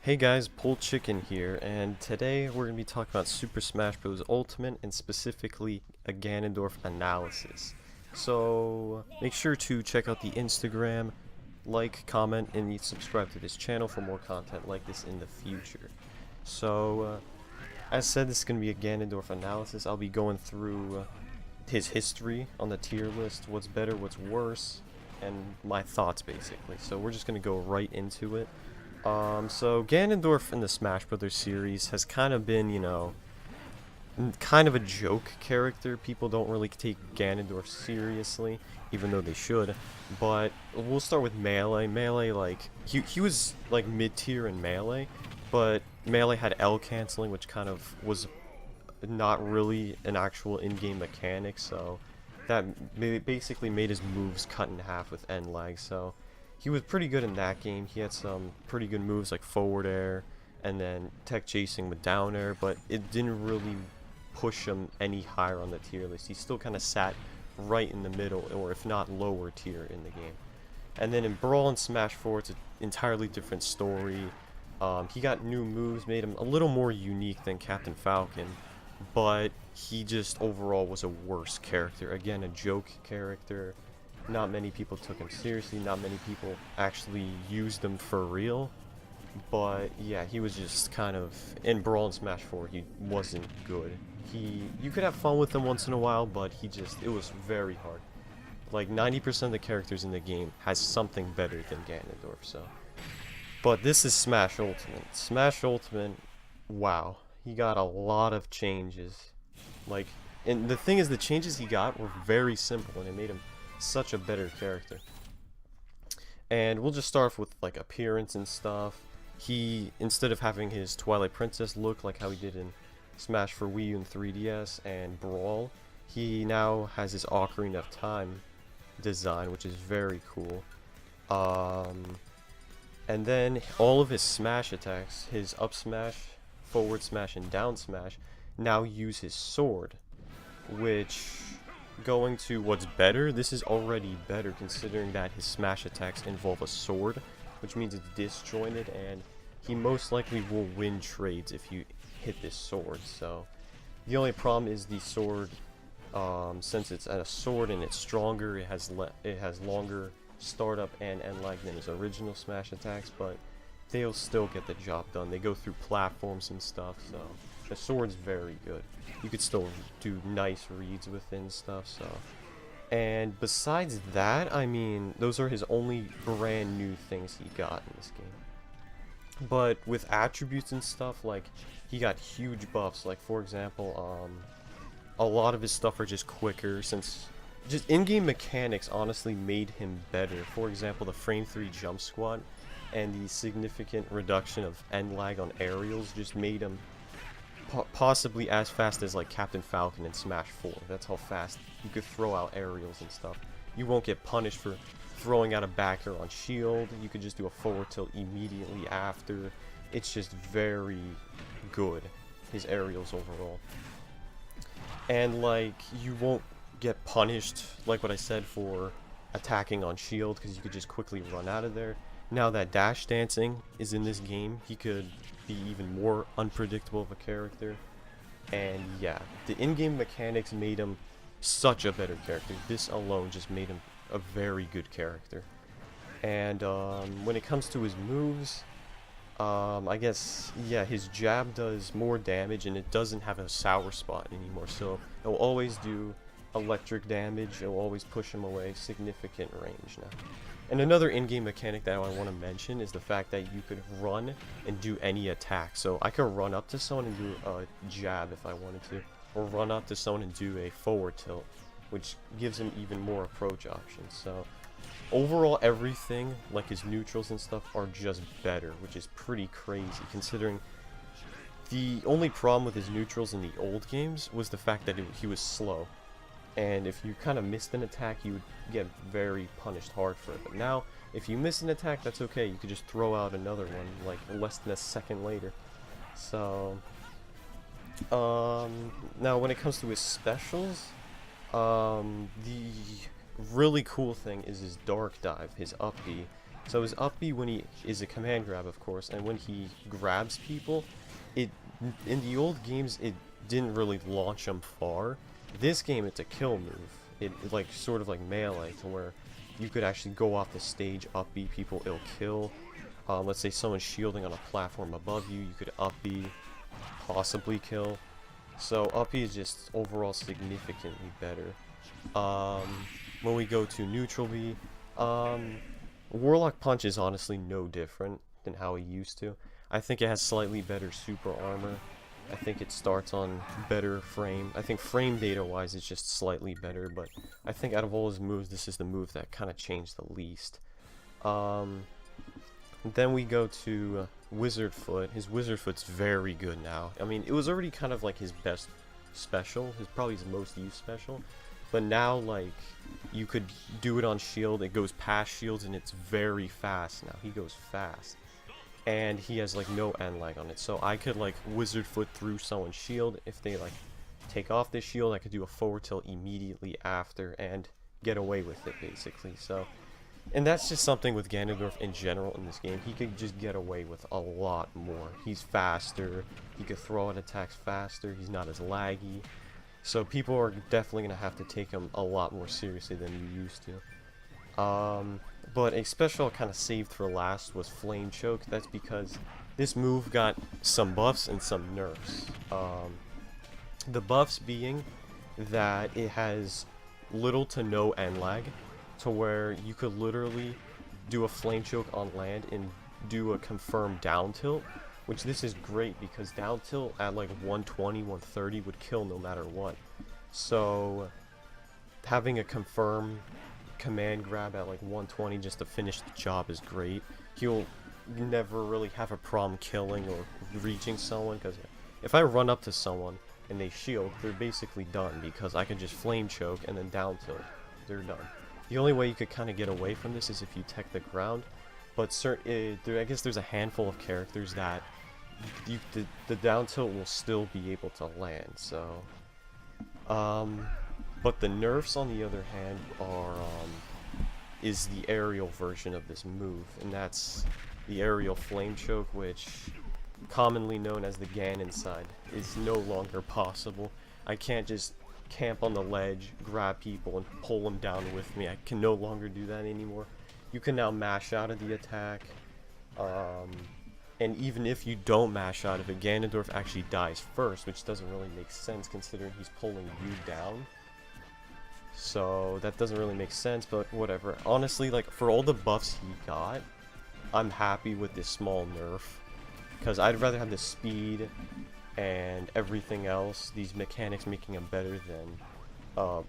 Hey guys, pulledchicken here, and today we're going to be talking about Super Smash Bros. Ultimate and specifically a Ganondorf analysis. So make sure to check out the Instagram, like, comment, and subscribe to this channel for more content like this in the future. So, as said, this is going to be a Ganondorf analysis. I'll be going through his history on the tier list, what's better, what's worse, and my thoughts basically. So we're just going to go right into it. So Ganondorf in the Smash Brothers series has kind of been, kind of a joke character. People don't really take Ganondorf seriously, even though they should. But we'll start with Melee. Melee, like, he was, like, mid-tier in Melee, but Melee had L canceling, which kind of was not really an actual in-game mechanic, so that basically made his moves cut in half with N lag, so he was pretty good in that game. He had some pretty good moves like forward air and then tech chasing with down air, but it didn't really push him any higher on the tier list. He still kind of sat right in the middle, or if not lower tier in the game. And then in Brawl and Smash 4, it's an entirely different story. He got new moves, made him a little more unique than Captain Falcon, but he just overall was a worse character. Again, a joke character. Not many people took him seriously, not many people actually used him for real, but yeah, he was just kind of, in Brawl and Smash 4, he wasn't good. You could have fun with him once in a while, but it was very hard. Like 90% of the characters in the game has something better than Ganondorf, so. But this is Smash Ultimate. Smash Ultimate, wow, he got a lot of changes. Like, and the thing is, the changes he got were very simple, and it made him such a better character. And we'll just start off with like appearance and stuff. He, instead of having his Twilight Princess look like how he did in Smash for Wii U and 3DS and Brawl, he now has his Ocarina of Time design, which is very cool. And then all of his smash attacks, his up smash, forward smash, and down smash, now use his sword, which, going to what's better, this is already better considering that his smash attacks involve a sword, which means it's disjointed, and he most likely will win trades if you hit this sword. So the only problem is the sword, since it's a sword and it's stronger, it has longer startup and end lag than his original smash attacks, but they'll still get the job done. They go through platforms and stuff, so the sword's very good. You could still do nice reads within stuff, so. And besides that, I mean, those are his only brand new things he got in this game. But with attributes and stuff, like, he got huge buffs. Like, for example, a lot of his stuff are just quicker, since just in-game mechanics honestly made him better. For example, the frame 3 jump squat and the significant reduction of end lag on aerials just made him possibly as fast as like Captain Falcon in Smash 4. That's how fast you could throw out aerials and stuff. You won't get punished for throwing out a back air on shield. You could just do a forward tilt immediately after. It's just very good, his aerials overall. And like, you won't get punished, like what I said, for attacking on shield, because you could just quickly run out of there. Now that dash dancing is in this game, he could be even more unpredictable of a character. And yeah, the in-game mechanics made him such a better character. This alone just made him a very good character. And when it comes to his moves, I guess, yeah, his jab does more damage, and it doesn't have a sour spot anymore, so it will always do electric damage. It will always push him away significant range now. And another in-game mechanic that I want to mention is the fact that you could run and do any attack. So I could run up to someone and do a jab if I wanted to, or run up to someone and do a forward tilt, which gives him even more approach options. So overall, everything, like his neutrals and stuff, are just better, which is pretty crazy considering the only problem with his neutrals in the old games was the fact that he was slow. And if you kind of missed an attack, you would get very punished hard for it. But now, if you miss an attack, that's okay. You could just throw out another one, like, less than a second later. So, now when it comes to his specials, the really cool thing is his Dark Dive, his up B. So his up B when he is a command grab, of course, and when he grabs people, it in the old games it didn't really launch them far. This game it's a kill move. It like sort of like melee, to where you could actually go off the stage, up B people, it'll kill. Let's say someone's shielding on a platform above you, you could up B, possibly kill. So up B is just overall significantly better. When we go to neutral B, Warlock Punch is honestly no different than how he used to. I think it has slightly better super armor. I think it starts on better frame. I think frame data wise it's just slightly better, but I think out of all his moves this is the move that kind of changed the least. Then we go to Wizard Foot. His Wizard Foot's very good now. I mean, it was already kind of like his best special, probably his most used special, but now like you could do it on shield, it goes past shields and it's very fast now. He goes fast. And he has like no end lag on it, so I could like Wizard Foot through someone's shield. If they like take off this shield, I could do a forward tilt immediately after and get away with it basically. So, and that's just something with Ganondorf in general in this game. He could just get away with a lot more. He's faster, he could throw out attacks faster, he's not as laggy. So people are definitely gonna have to take him a lot more seriously than you used to. But a special kind of saved for last was Flame Choke. That's because this move got some buffs and some nerfs. The buffs being that it has little to no end lag, to where you could literally do a Flame Choke on land and do a confirmed down tilt, which this is great because down tilt at like 120, 130 would kill no matter what. So having a confirm command grab at like 120 just to finish the job is great. He'll never really have a problem killing or reaching someone, because if I run up to someone and they shield, they're basically done because I can just Flame Choke and then down tilt. They're done. The only way you could kind of get away from this is if you tech the ground, but I guess there's a handful of characters that the down tilt will still be able to land. So but the nerfs, on the other hand, is the aerial version of this move, and that's the aerial Flame Choke, which, commonly known as the Ganon side, is no longer possible. I can't just camp on the ledge, grab people, and pull them down with me. I can no longer do that anymore. You can now mash out of the attack, and even if you don't mash out of it, Ganondorf actually dies first, which doesn't really make sense considering he's pulling you down. So that doesn't really make sense, but whatever. Honestly, like, for all the buffs he got, I'm happy with this small nerf, because I'd rather have the speed and everything else, these mechanics making him better than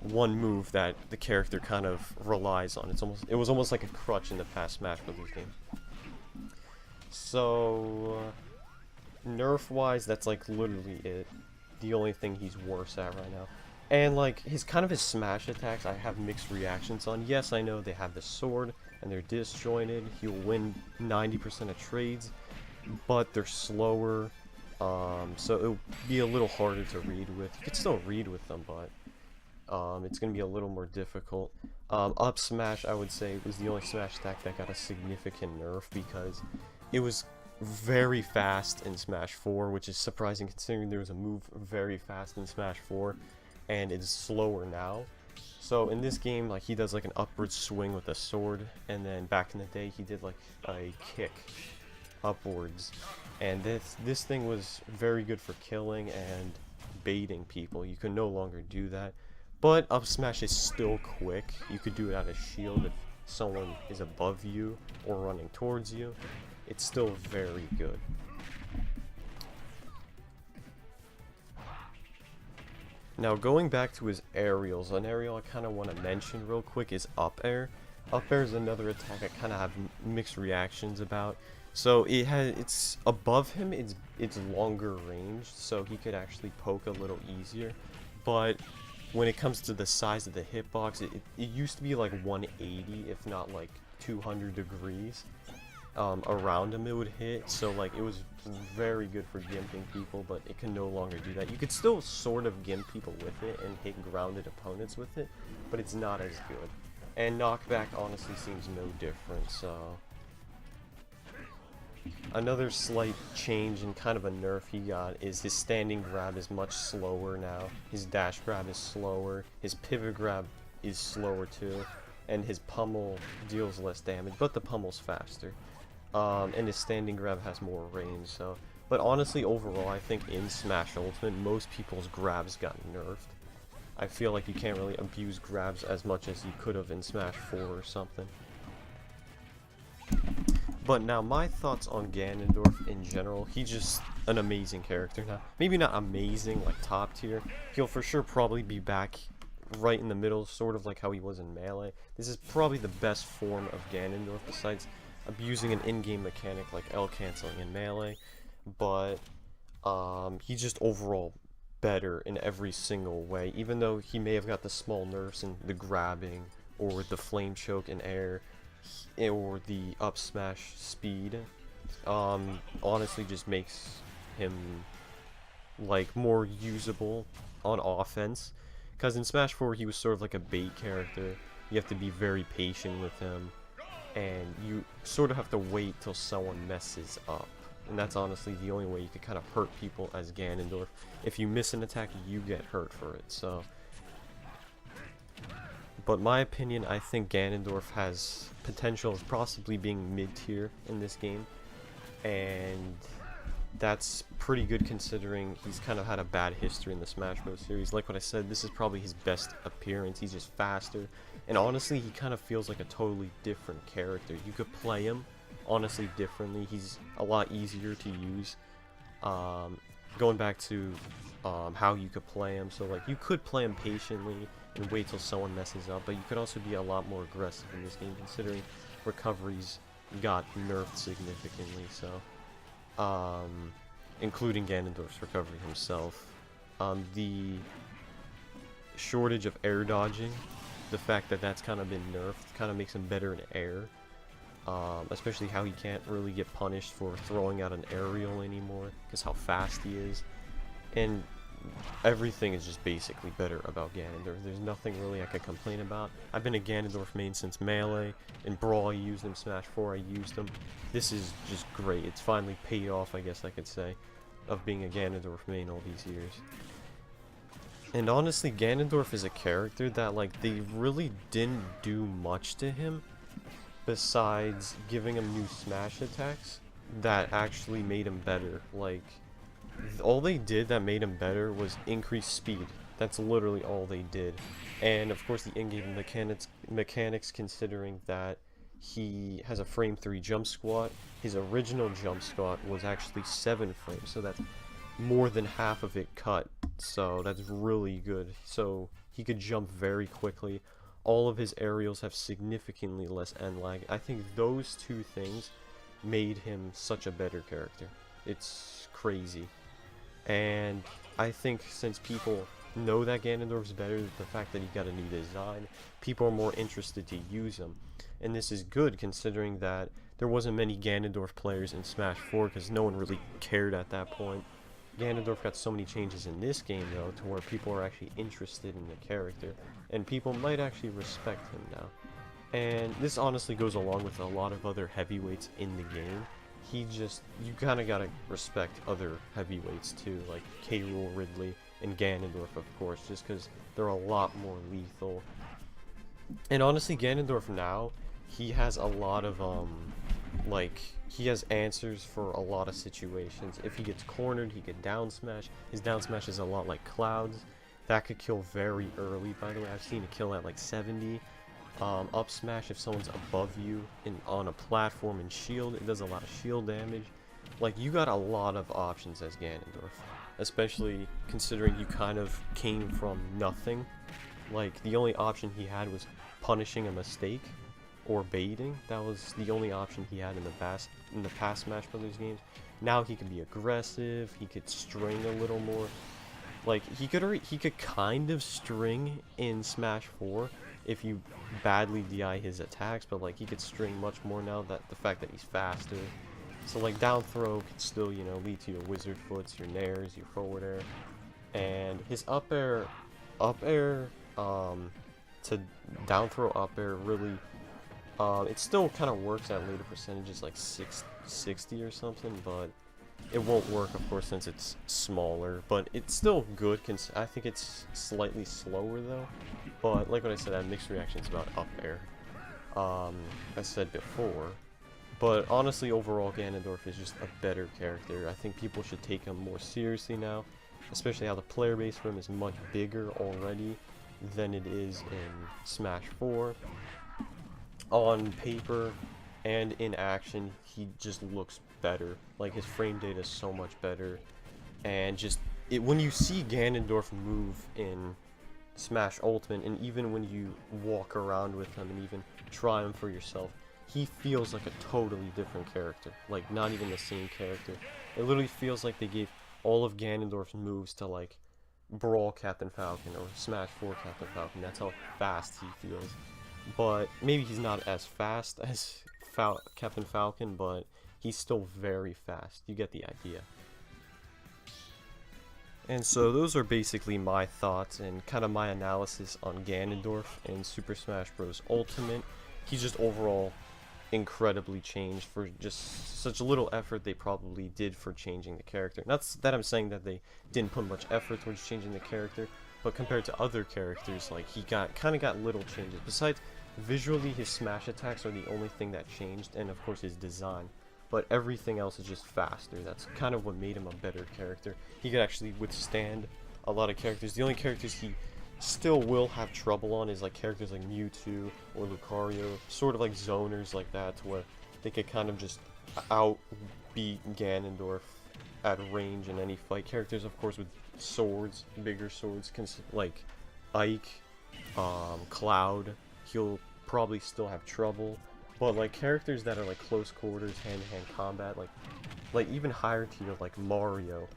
one move that the character kind of relies on. It was almost like a crutch in the past Smash Bros. Game. So nerf wise, that's like literally it. The only thing he's worse at right now. And like his smash attacks, I have mixed reactions on. Yes, I know they have the sword and they're disjointed. He'll win 90% of trades, but they're slower. So it'll be a little harder to read with. You could still read with them, but it's gonna be a little more difficult. Up smash, I would say, was the only smash attack that got a significant nerf because it was very fast in Smash 4, which is surprising considering there was a move very fast in Smash 4. And it's slower now. So in this game, like, he does like an upward swing with a sword, and then back in the day he did like a kick upwards, and this thing was very good for killing and baiting people. You can no longer do that, but up smash is still quick. You could do it out of shield if someone is above you or running towards you. It's still very good. Now, going back to his aerials, an aerial I kind of want to mention real quick is up air. Up air is another attack I kind of have mixed reactions about. So it's above him, it's longer range, so he could actually poke a little easier. But when it comes to the size of the hitbox, it used to be like 180, if not like 200 degrees. Around him it would hit, so like it was very good for gimping people, but it can no longer do that. You could still sort of gimp people with it and hit grounded opponents with it, but it's not as good. And knockback honestly seems no different, so Another slight change and kind of a nerf he got is his standing grab is much slower now. His dash grab is slower. His pivot grab is slower too. And his pummel deals less damage, but the pummel's faster. And his standing grab has more range, so... But honestly, overall, I think in Smash Ultimate, most people's grabs got nerfed. I feel like you can't really abuse grabs as much as you could have in Smash 4 or something. But now, my thoughts on Ganondorf in general, he's just an amazing character now. Maybe not amazing, like top tier. He'll for sure probably be back right in the middle, sort of like how he was in Melee. This is probably the best form of Ganondorf besides abusing an in-game mechanic like L canceling in Melee. But he's just overall better in every single way, even though he may have got the small nerfs in the grabbing or the flame choke in air or the up smash speed. Honestly just makes him like more usable on offense, because in Smash 4 he was sort of like a bait character. You have to be very patient with him and you sort of have to wait till someone messes up. And that's honestly the only way you could kind of hurt people as Ganondorf. If you miss an attack, you get hurt for it, so... But my opinion, I think Ganondorf has potential of possibly being mid-tier in this game. And that's pretty good considering he's kind of had a bad history in the Smash Bros. Series. Like what I said, this is probably his best appearance. He's just faster. And honestly, he kind of feels like a totally different character. You could play him honestly differently. He's a lot easier to use. Going back to how you could play him, so like you could play him patiently and wait till someone messes up, but you could also be a lot more aggressive in this game considering recoveries got nerfed significantly, so including Ganondorf's recovery himself. The shortage of air dodging, the fact that that's kind of been nerfed, kind of makes him better in air. Especially how he can't really get punished for throwing out an aerial anymore, because how fast he is. And everything is just basically better about Ganondorf. There's nothing really I could complain about. I've been a Ganondorf main since Melee. In Brawl I used him, Smash 4 I used him. This is just great. It's finally paid off, I guess I could say, of being a Ganondorf main all these years. And honestly, Ganondorf is a character that, like, they really didn't do much to him besides giving him new smash attacks that actually made him better. Like, all they did that made him better was increase speed. That's literally all they did. And of course the in-game mechanics, considering that he has a frame 3 jump squat. His original jump squat was actually 7 frames, so that's more than half of it cut. So that's really good. So he could jump very quickly. All of his aerials have significantly less end lag. I think those two things made him such a better character. It's crazy. And I think since people know that Ganondorf's better, the fact that he got a new design, people are more interested to use him. And this is good considering that there wasn't many Ganondorf players in Smash 4 because no one really cared at that point. Ganondorf got so many changes in this game though to where people are actually interested in the character and people might actually respect him now. And this honestly goes along with a lot of other heavyweights in the game. You kind of gotta respect other heavyweights too, like K. Rool, Ridley, and Ganondorf of course, just because they're a lot more lethal. And honestly, Ganondorf now, he has a lot of like, he has answers for a lot of situations. If he gets cornered, he can down smash. His down smash is a lot like Cloud's. That could kill very early, by the way. I've seen it kill at like 70. Up smash, if someone's above you on a platform and shield, it does a lot of shield damage. Like, you got a lot of options as Ganondorf, especially considering you kind of came from nothing. Like, the only option he had was punishing a mistake or baiting. That was the only option he had in the past Smash Brothers games. Now he could be aggressive, he could string a little more. Like, he could kind of string in Smash 4 if you badly DI his attacks, but like, he could string much more now that the fact that he's faster. So like, down throw could still, you know, lead to your wizard foots, your nairs, your forward air. And his up air to down throw up air really, it still kind of works at later percentages, like 60 or something, but it won't work, of course, since it's smaller. But it's still good. I think it's slightly slower though. But like what I said, I have mixed reactions about up air. I said before. But honestly, overall, Ganondorf is just a better character. I think people should take him more seriously now, especially how the player base for him is much bigger already than it is in Smash 4. On paper and in action, he just looks better. Like, his frame data is so much better. And just, when you see Ganondorf move in Smash Ultimate, and even when you walk around with him and even try him for yourself, he feels like a totally different character. Like, not even the same character. It literally feels like they gave all of Ganondorf's moves to, like, Brawl Captain Falcon or Smash 4 Captain Falcon. That's how fast he feels. But maybe he's not as fast as Captain Falcon, but he's still very fast. You get the idea. And so those are basically my thoughts and kind of my analysis on Ganondorf in Super Smash Bros. Ultimate. He's just overall incredibly changed for just such a little effort they probably did for changing the character. Not that I'm saying that they didn't put much effort towards changing the character, but compared to other characters, like, he kind of got little changes. Besides, visually, his smash attacks are the only thing that changed, and of course his design. But everything else is just faster. That's kind of what made him a better character. He could actually withstand a lot of characters. The only characters he still will have trouble on is like characters like Mewtwo or Lucario, sort of like zoners like that, to where they could kind of just outbeat Ganondorf at range in any fight. Characters, of course, with swords, bigger swords, like Ike, Cloud, he'll probably still have trouble. But like characters that are like close quarters, hand-to-hand combat, like even higher tier like Mario,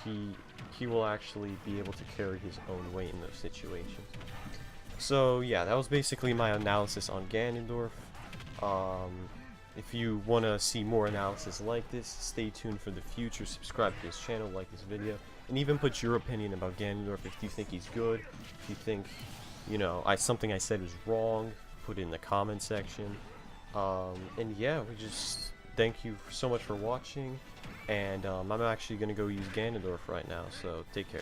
he will actually be able to carry his own weight in those situations. So yeah, that was basically my analysis on Ganondorf. If you want to see more analysis like this, stay tuned for the future. Subscribe to this channel, like this video, and even put your opinion about Ganondorf. If you think he's good, if you think, you know, something I said was wrong, put it in the comment section. And yeah, we just thank you so much for watching, and I'm actually going to go use Ganondorf right now, so take care.